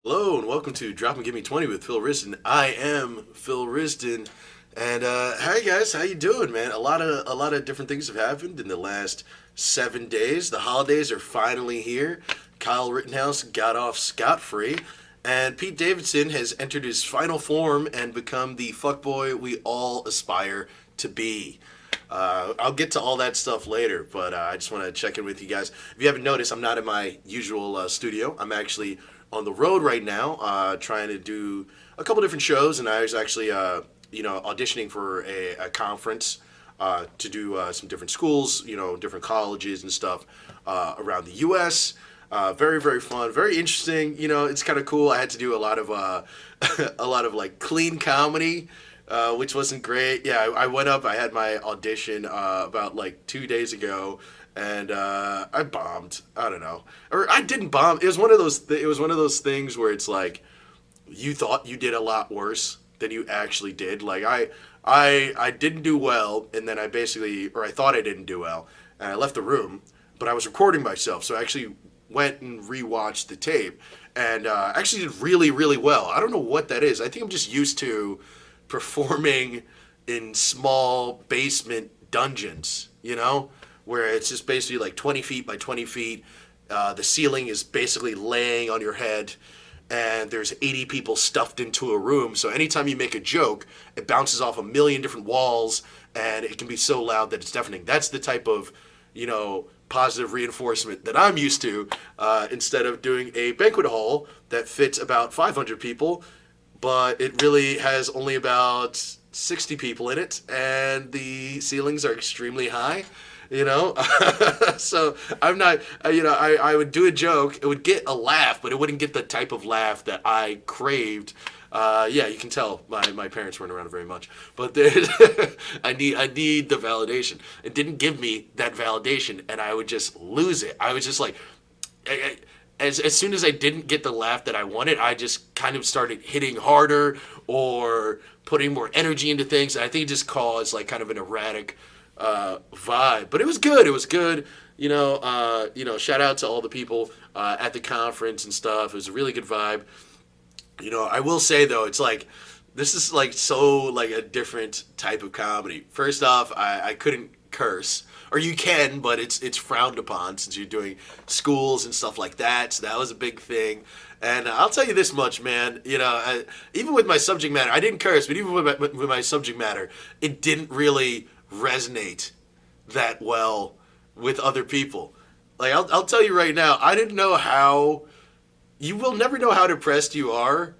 Hello and welcome to Drop and Give Me 20 with Phil Riston. I am Phil Riston. And hi guys, how you doing, man? A lot of different things have happened in the last 7 days. The holidays are finally here. Kyle Rittenhouse got off scot-free, and Pete Davidson has entered his final form and become the fuckboy we all aspire to be. I'll get to all that stuff later, but I just want to check in with you guys. If you haven't noticed, I'm not in my usual studio. I'm actually on the road right now, trying to do a couple different shows, and I was actually, auditioning for a conference to do some different schools, different colleges and stuff around the U.S. Very, very fun, very interesting. It's kind of cool. I had to do a lot of a lot of like clean comedy, which wasn't great. Yeah, I went up. I had my audition about like 2 days ago, and I bombed. I don't know, or I didn't bomb. It was one of those. It was one of those things where it's like you thought you did a lot worse than you actually did. Like I didn't do well, and then I thought I didn't do well, and I left the room. But I was recording myself, so I actually went and rewatched the tape, and actually did really, really well. I don't know what that is. I think I'm just used to performing in small basement dungeons, where it's just basically like 20 feet by 20 feet. The ceiling is basically laying on your head, and there's 80 people stuffed into a room. So anytime you make a joke, it bounces off a million different walls, and it can be so loud that it's deafening. That's the type of, positive reinforcement that I'm used to, instead of doing a banquet hall that fits about 500 people, but it really has only about 60 people in it, and the ceilings are extremely high. So I'm not, I would do a joke, it would get a laugh, but it wouldn't get the type of laugh that I craved. Yeah, you can tell my parents weren't around very much, but I need the validation. It didn't give me that validation, and I would just lose it. I was just like, as soon as I didn't get the laugh that I wanted, I just kind of started hitting harder or putting more energy into things. And I think it just caused like kind of an erratic vibe. But it was good. It was good. Shout out to all the people at the conference and stuff. It was a really good vibe. I will say though, it's like this is like so like a different type of comedy. First off, I couldn't curse. Or you can, but it's frowned upon since you're doing schools and stuff like that. So that was a big thing. And I'll tell you this much, man. Even with my subject matter, I didn't curse, but even with my subject matter, it didn't really resonate that well with other people. Like I'll tell you right now, I didn't know how. You will never know how depressed you are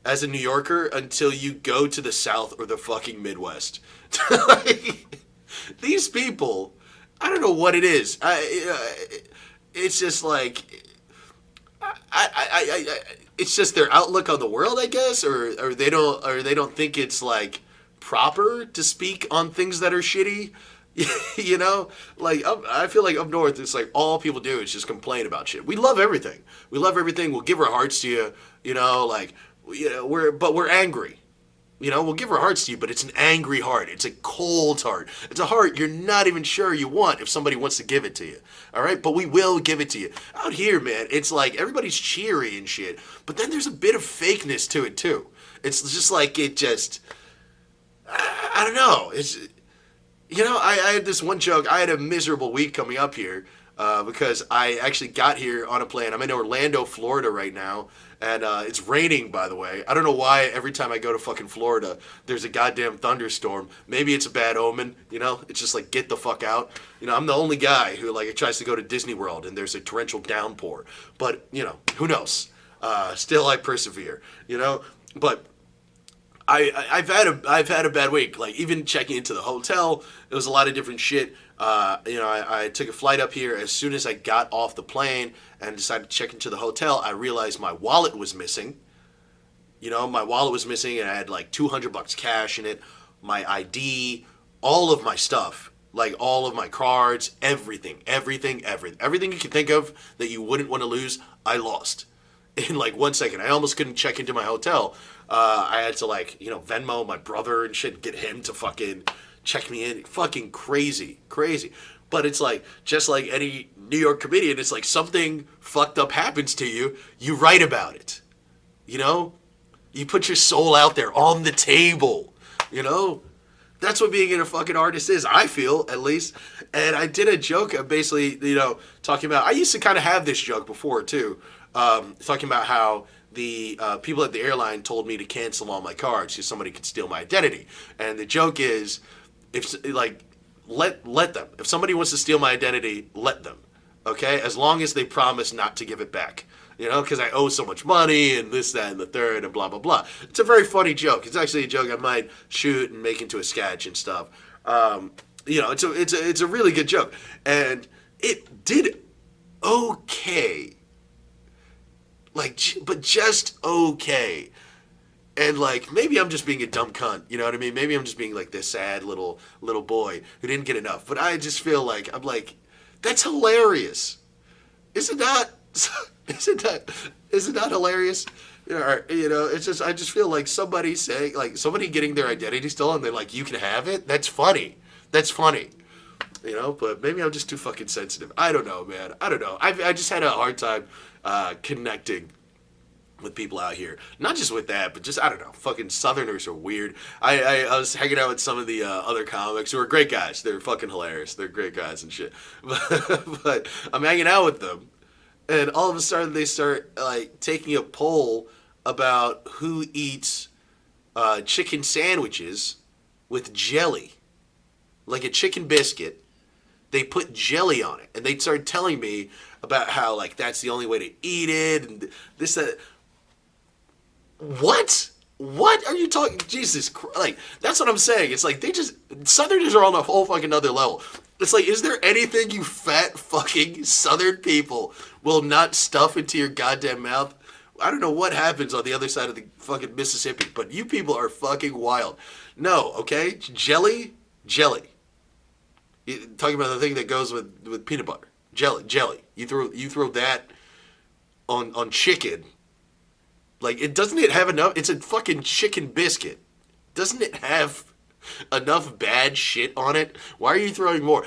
as a New Yorker until you go to the South or the fucking Midwest. Like, these people, I don't know what it is. It's just like, it's just their outlook on the world, I guess, or they don't think it's like proper to speak on things that are shitty. Like I feel like up north, it's like all people do is just complain about shit. We love everything. We love everything. We'll give our hearts to you. We're angry. We'll give our hearts to you, but it's an angry heart. It's a cold heart. It's a heart you're not even sure you want if somebody wants to give it to you. All right? But we will give it to you. Out here, man, it's like everybody's cheery and shit, but then there's a bit of fakeness to it, too. It's just like it just, I don't know. I had this one joke. I had a miserable week coming up here because I actually got here on a plane. I'm in Orlando, Florida right now, and it's raining, by the way. I don't know why every time I go to fucking Florida, there's a goddamn thunderstorm. Maybe it's a bad omen, It's just like, get the fuck out. I'm the only guy who, like, tries to go to Disney World, and there's a torrential downpour. But, who knows? Still, I persevere, But I've had a bad week. Like even checking into the hotel, it was a lot of different shit. I took a flight up here. As soon as I got off the plane and decided to check into the hotel, I realized my wallet was missing. My wallet was missing, and I had like $200 cash in it, my ID, all of my stuff, like all of my cards, everything you can think of that you wouldn't want to lose, I lost in like 1 second. I almost couldn't check into my hotel. I had to like, Venmo my brother and shit, get him to fucking check me in. Fucking crazy. But it's like, just like any New York comedian, it's like something fucked up happens to you, you write about it. You know, you put your soul out there on the table. You know, that's what being a fucking artist is. I feel, at least. And I did a joke, basically, talking about. I used to kind of have this joke before too, talking about how the people at the airline told me to cancel all my cards because somebody could steal my identity. And the joke is, if like, let them. If somebody wants to steal my identity, let them. Okay, as long as they promise not to give it back. Because I owe so much money and this, that, and the third, and blah, blah, blah. It's a very funny joke. It's actually a joke I might shoot and make into a sketch and stuff. It's a really good joke. And it did okay. But just okay. And, maybe I'm just being a dumb cunt, you know what I mean? Maybe I'm just being, this sad little boy who didn't get enough. But I just feel I'm that's hilarious. Is it not? Isn't that hilarious? It's just, I just feel like somebody saying, somebody getting their identity stolen, they're like, you can have it? That's funny. But maybe I'm just too fucking sensitive. I don't know, man. I don't know. I just had a hard time connecting with people out here. Not just with that, but just, I don't know. Fucking Southerners are weird. I was hanging out with some of the other comics who are great guys. They're fucking hilarious. They're great guys and shit. But I'm hanging out with them. And all of a sudden they start taking a poll about who eats chicken sandwiches with jelly. Like a chicken biscuit. They put jelly on it. And they started telling me about how that's the only way to eat it and this, that. What? What are you talking? Jesus Christ. That's what I'm saying. It's Southerners are on a whole fucking other level. It's is there anything you fat fucking Southern people will not stuff into your goddamn mouth? I don't know what happens on the other side of the fucking Mississippi, but you people are fucking wild. No, okay? Jelly. You're talking about the thing that goes with peanut butter. Jelly. You throw that on chicken. Doesn't it have enough? It's a fucking chicken biscuit. Doesn't it have enough bad shit on it? Why are you throwing more?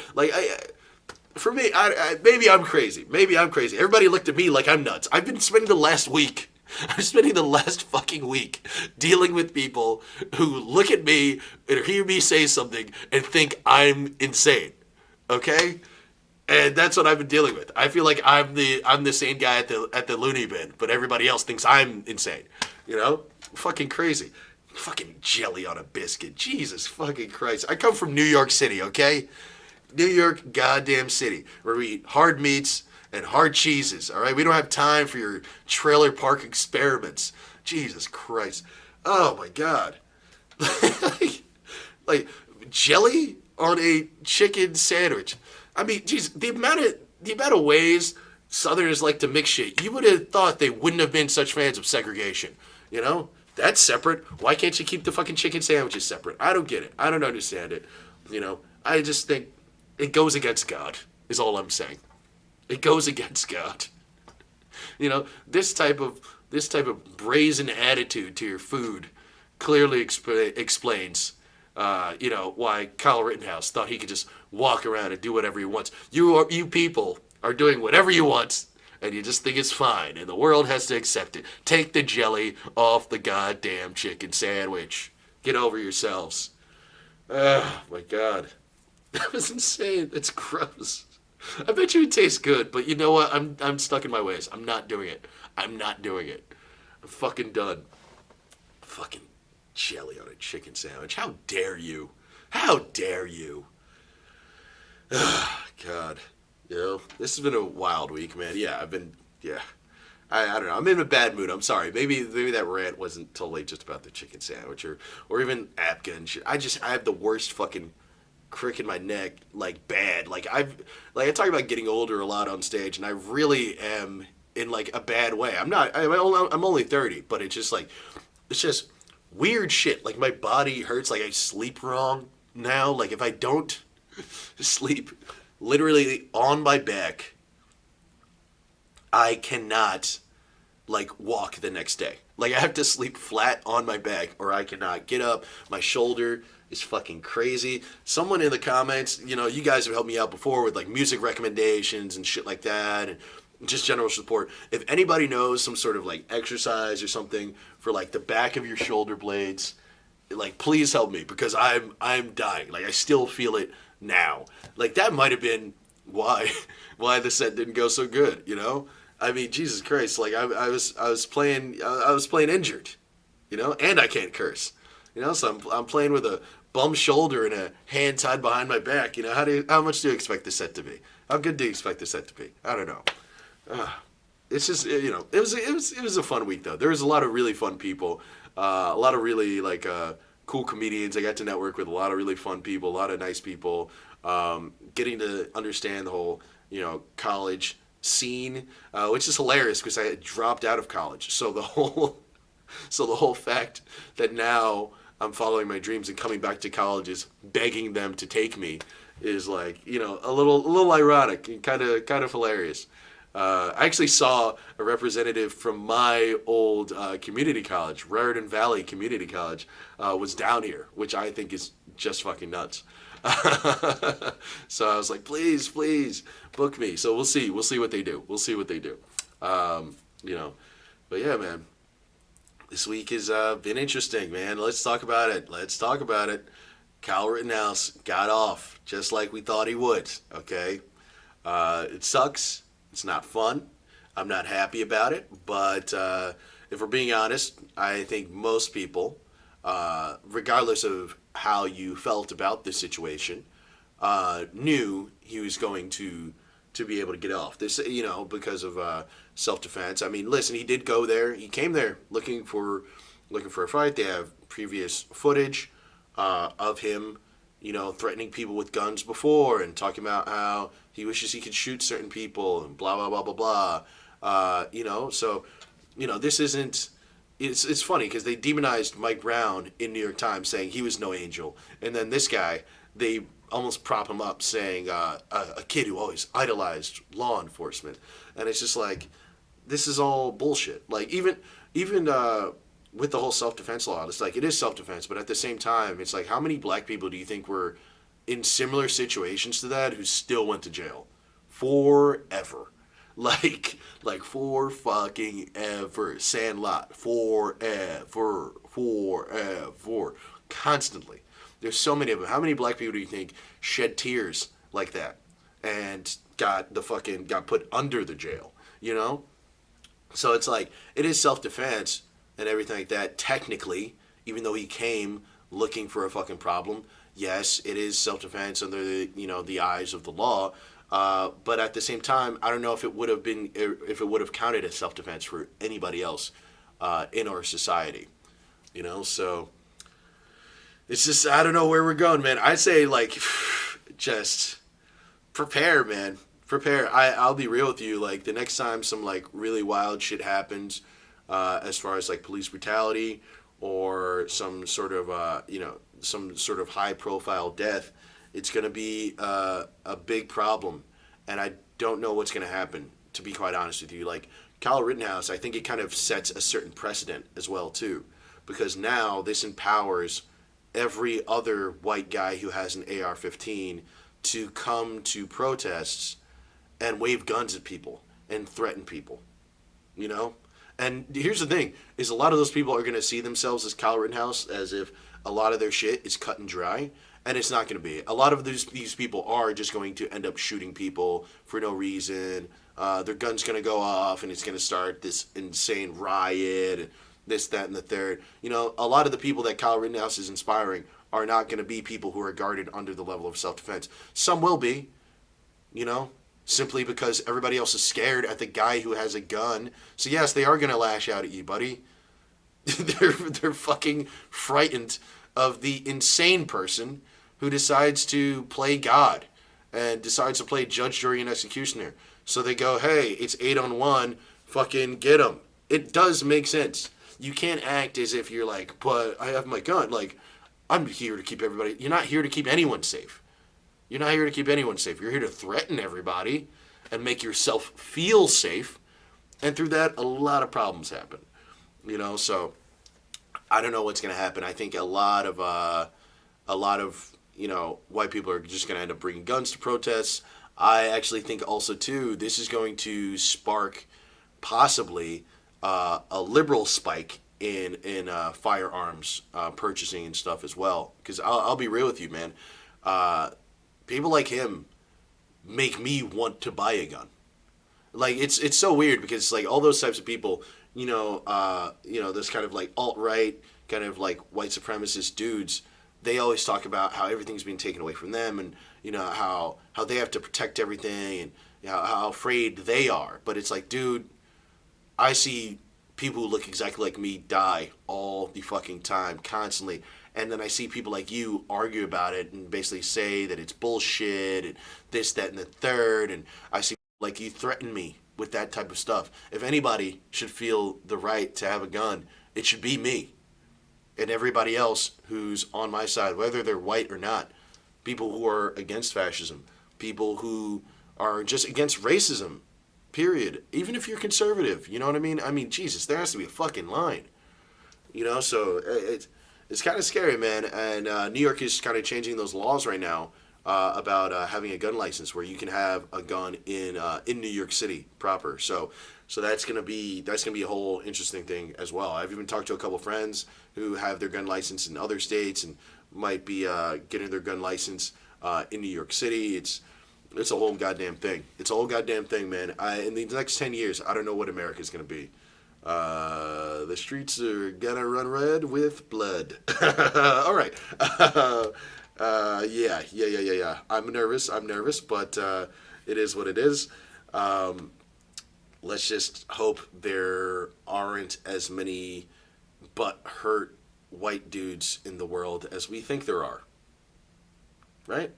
For me, maybe I'm crazy. Everybody looked at me like I'm nuts. I'm spending the last fucking week dealing with people who look at me and hear me say something and think I'm insane. Okay? And that's what I've been dealing with. I feel like I'm the sane guy at the loony bin, but everybody else thinks I'm insane. Fucking crazy. Fucking jelly on a biscuit. Jesus fucking Christ. I come from New York City, okay? New York goddamn city, where we eat hard meats and hard cheeses, all right? We don't have time for your trailer park experiments. Jesus Christ. Oh my God. Jelly on a chicken sandwich. I mean, geez, the amount of ways Southerners like to mix shit, you would have thought they wouldn't have been such fans of segregation. That's separate. Why can't you keep the fucking chicken sandwiches separate? I don't get it. I don't understand it. I just think it goes against God, is all I'm saying. It goes against God. This type of brazen attitude to your food clearly explains why Kyle Rittenhouse thought he could just walk around and do whatever he wants. You people are doing whatever you want, and you just think it's fine, and the world has to accept it. Take the jelly off the goddamn chicken sandwich. Get over yourselves. Oh, my God. That was insane. It's gross. I bet you it tastes good, but you know what? I'm stuck in my ways. I'm not doing it. I'm fucking done. Fucking jelly on a chicken sandwich. How dare you? How dare you? Oh, God. This has been a wild week, man. Yeah, I don't know. I'm in a bad mood. I'm sorry. Maybe that rant wasn't totally just about the chicken sandwich or even Apga and shit. I have the worst fucking crick in my neck, bad. I talk about getting older a lot on stage, and I really am in a bad way. I'm only 30, but it's just weird shit. My body hurts. I sleep wrong now. If I don't sleep literally on my back, I cannot walk the next day. I have to sleep flat on my back or I cannot get up. My shoulder is fucking crazy. Someone in the comments, you guys have helped me out before with music recommendations and shit like that. And just general support. If anybody knows some sort of like exercise or something for like the back of your shoulder blades, like please help me because I'm dying. Like I still feel it now. Like that might have been why why the set didn't go so good. You know, I mean Jesus Christ. Like I was playing injured. You know, and I can't curse. You know, so I'm playing with a bum shoulder and a hand tied behind my back. You know, how much do you expect the set to be? How good do you expect the set to be? I don't know. It's just it was a fun week though. There was a lot of really fun people, a lot of really like cool comedians. I got to network with a lot of really fun people, a lot of nice people. Getting to understand the whole college scene, which is hilarious because I had dropped out of college. So the whole fact that now I'm following my dreams and coming back to colleges, begging them to take me, is like a little ironic and kind of hilarious. I actually saw a representative from my old community college, Raritan Valley Community College, was down here, which I think is just fucking nuts. So I was like, please book me. So we'll see what they do. But yeah, man. This week has been interesting, man. Let's talk about it. Kyle Rittenhouse got off just like we thought he would, okay? It sucks. It's not fun. I'm not happy about it. But if we're being honest, I think most people, regardless of how you felt about this situation, knew he was going to be able to get off this, because of self-defense. I mean, listen, he did go there. He came there looking for a fight. They have previous footage of him, threatening people with guns before and talking about how he wishes he could shoot certain people and blah blah blah blah blah. So this isn't. It's funny because they demonized Mike Brown in New York Times saying he was no angel, and then this guy they almost prop him up saying a kid who always idolized law enforcement, and it's just like this is all bullshit. Like even with the whole self-defense law, it's like it is self-defense, but at the same time, it's like how many black people do you think were in similar situations to that who still went to jail forever? Like for fucking ever. Sandlot. Forever. Constantly. There's so many of them. How many black people do you think shed tears like that and got put under the jail? So it's like it is self-defense and everything like that. Technically, even though he came looking for a fucking problem, yes, it is self-defense under the eyes of the law. But at the same time, I don't know if it would have counted as self-defense for anybody else in our society. So it's just I don't know where we're going, man. I'd say like just prepare, man. Prepare. I'll be real with you. Like the next time some like really wild shit happens, as far as like police brutality or some sort of high profile death, it's going to be a big problem, and I don't know what's going to happen, to be quite honest with you. Like Kyle Rittenhouse, I think it kind of sets a certain precedent as well too, because now this empowers every other white guy who has an AR-15 to come to protests and wave guns at people and threaten people, And here's the thing, is a lot of those people are going to see themselves as Kyle Rittenhouse as if a lot of their shit is cut and dry, and it's not going to be. A lot of these people are just going to end up shooting people for no reason. Their gun's going to go off, and it's going to start this insane riot, and this, that, and the third. A lot of the people that Kyle Rittenhouse is inspiring are not going to be people who are guarded under the level of self-defense. Some will be, simply because everybody else is scared at the guy who has a gun. So yes, they are going to lash out at you, buddy. They're fucking frightened of the insane person who decides to play God and decides to play judge, jury, and executioner. So they go, hey, it's 8-on-1, fucking get him. It does make sense. You can't act as if you're like, but I have my gun. Like, I'm here to keep everybody. You're not here to keep anyone safe. You're not here to keep anyone safe. You're here to threaten everybody and make yourself feel safe. And through that, a lot of problems happen. So I don't know what's going to happen. I think a lot of white people are just going to end up bringing guns to protests. I actually think also too this is going to spark possibly a liberal spike in firearms purchasing and stuff as well. Because I'll be real with you, man. Uh, People like him make me want to buy a gun. Like it's so weird because like all those types of people, this kind of like alt right, kind of like white supremacist dudes, they always talk about how everything's being taken away from them, and how they have to protect everything, and how afraid they are. But it's like, dude, I see people who look exactly like me die all the fucking time, constantly. And then I see people like you argue about it and basically say that it's bullshit and this, that, and the third. And I see like you threaten me with that type of stuff. If anybody should feel the right to have a gun, it should be me and everybody else who's on my side, whether they're white or not. People who are against fascism, people who are just against racism, period. Even if you're conservative, you know what I mean? I mean, Jesus, there has to be a fucking line. So it's kind of scary, man. And New York is kind of changing those laws right now about having a gun license, where you can have a gun in New York City proper. So that's gonna be a whole interesting thing as well. I've even talked to a couple friends who have their gun license in other states and might be getting their gun license in New York City. It's a whole goddamn thing. It's a whole goddamn thing, man. In the next 10 years, I don't know what America's gonna be. The streets are gonna run red with blood. All right. Yeah. I'm nervous, but it is what it is. Let's just hope there aren't as many butt hurt white dudes in the world as we think there are. Right?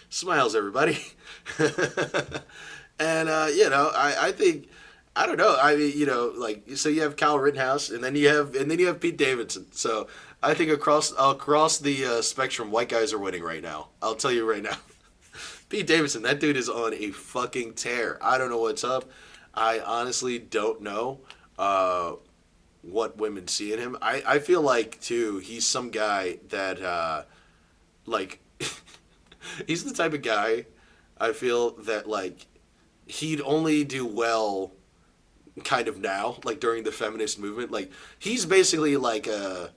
Smiles, everybody. And I think, I don't know. I mean, like, so you have Kyle Rittenhouse, and then you have Pete Davidson. So I think across the spectrum, white guys are winning right now. I'll tell you right now. Pete Davidson, that dude is on a fucking tear. I don't know what's up. I honestly don't know what women see in him. I feel like too he's some guy that like he's the type of guy I feel that like he'd only do well kind of now, like during the feminist movement. Like he's basically like a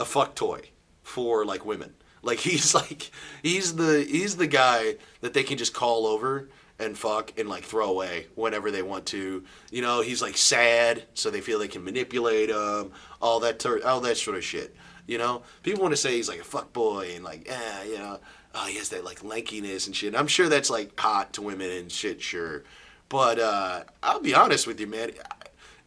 fuck toy for like women. Like he's the guy that they can just call over and fuck and like throw away whenever they want to. He's like sad, so they feel they can manipulate him. All that sort of shit. People want to say he's like a fuck boy and like oh, he has that like lankiness and shit. I'm sure that's like hot to women and shit, sure. But I'll be honest with you, man.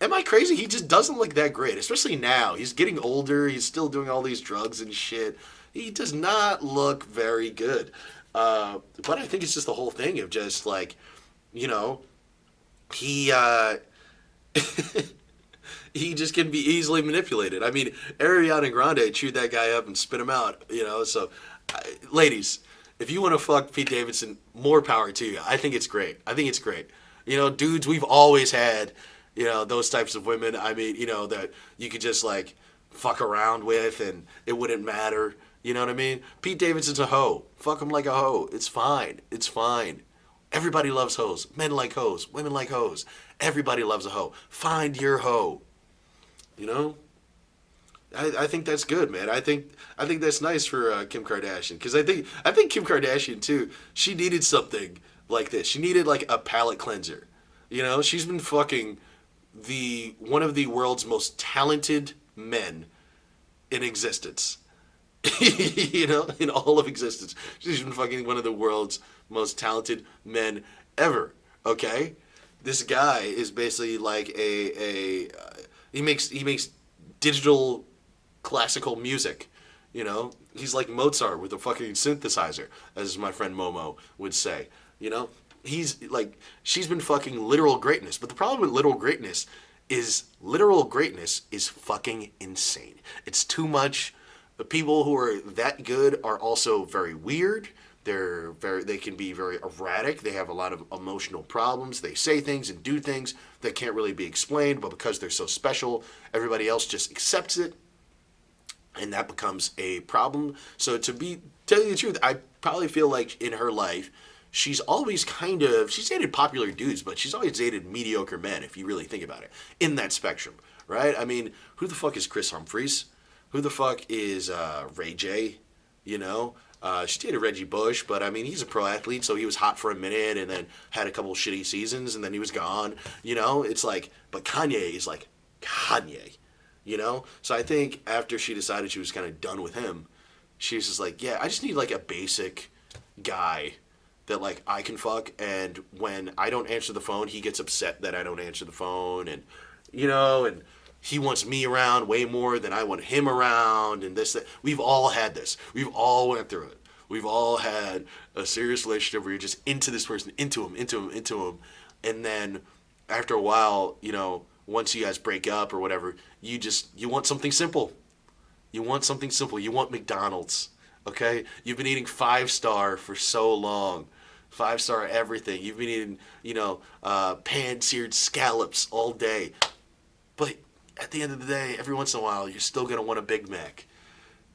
Am I crazy? He just doesn't look that great, especially now. He's getting older. He's still doing all these drugs and shit. He does not look very good. But I think it's just the whole thing of just like, he he just can be easily manipulated. I mean, Ariana Grande chewed that guy up and spit him out. So ladies, if you want to fuck Pete Davidson, more power to you. I think it's great. Dudes, we've always had, those types of women. I mean, that you could just like fuck around with and it wouldn't matter. You know what I mean? Pete Davidson's a hoe. Fuck him like a hoe. It's fine. Everybody loves hoes. Men like hoes. Women like hoes. Everybody loves a hoe. Find your hoe. I think that's good, man. I think that's nice for Kim Kardashian, because I think Kim Kardashian too. She needed something like this. She needed like a palate cleanser. She's been fucking one of the world's most talented men in existence. In all of existence, she's been fucking one of the world's most talented men ever. Okay, this guy is basically like he makes digital classical music. He's like Mozart with a fucking synthesizer, as my friend Momo would say. He's like, she's been fucking literal greatness. But the problem with literal greatness is fucking insane. It's too much. The people who are that good are also very weird. They can be very erratic. They have a lot of emotional problems. They say things and do things that can't really be explained, but because they're so special, everybody else just accepts it, and that becomes a problem. So tell you the truth, I probably feel like in her life, she's always she's dated popular dudes, but she's always dated mediocre men, if you really think about it, in that spectrum, right? I mean, who the fuck is Chris Humphries? Who the fuck is Ray J? You know? She dated Reggie Bush, but I mean, he's a pro athlete, so he was hot for a minute and then had a couple shitty seasons and then he was gone. You know? It's like, but Kanye is like Kanye, you know? So I think after she decided she was kind of done with him, she was just like, yeah, I just need like a basic guy that like I can fuck, and when I don't answer the phone, he gets upset that I don't answer the phone, and you know, and he wants me around way more than I want him around, and this that. We've all had this. We've all went through it. We've all had a serious relationship where you're just into this person, into him, and then after a while, you know, once you guys break up or whatever, you want something simple. You want something simple. You want McDonald's. Okay? You've been eating 5-star for so long. 5-star everything. You've been eating, you know, pan-seared scallops all day. But at the end of the day, every once in a while, you're still going to want a Big Mac.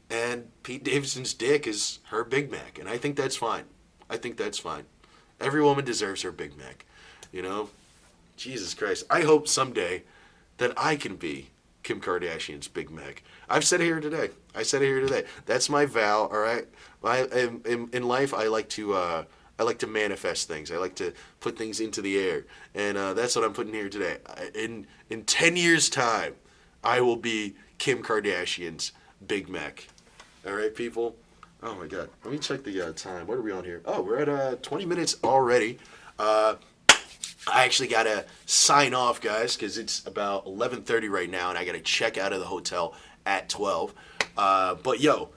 And Pete Davidson's dick is her Big Mac. And I think that's fine. I think that's fine. Every woman deserves her Big Mac. You know? Jesus Christ. I hope someday that I can be Kim Kardashian's Big Mac. I've said it here today. That's my vow. All right. In life, I like to manifest things. I like to put things into the air, and that's what I'm putting here today. In 10 years' time, I will be Kim Kardashian's Big Mac. All right, people. Oh my God. Let me check the time. What are we on here? Oh, we're at 20 minutes already. I actually gotta sign off, guys, because it's about 11:30 right now, and I gotta check out of the hotel at 12. But yo,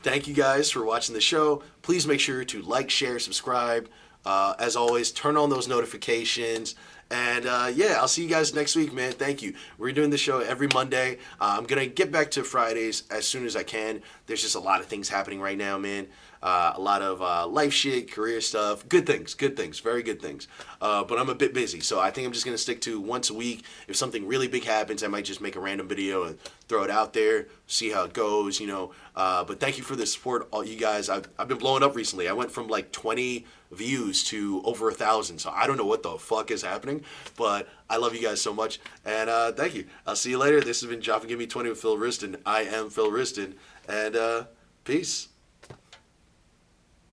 thank you guys for watching the show. Please make sure to like, share, subscribe. As always, turn on those notifications. And yeah, I'll see you guys next week, man. Thank you. We're doing the show every Monday. I'm going to get back to Fridays as soon as I can. There's just a lot of things happening right now, man. A lot of life shit, career stuff. Good things, very good things. But I'm a bit busy, so I think I'm just going to stick to once a week. If something really big happens, I might just make a random video and throw it out there, see how it goes, you know. But thank you for the support, all you guys. I've been blowing up recently. I went from like 20 views to over 1,000, so I don't know what the fuck is happening, but I love you guys so much, and thank you. I'll see you later. This has been Gimme 20 with Phil Riston. I am Phil Riston, and peace.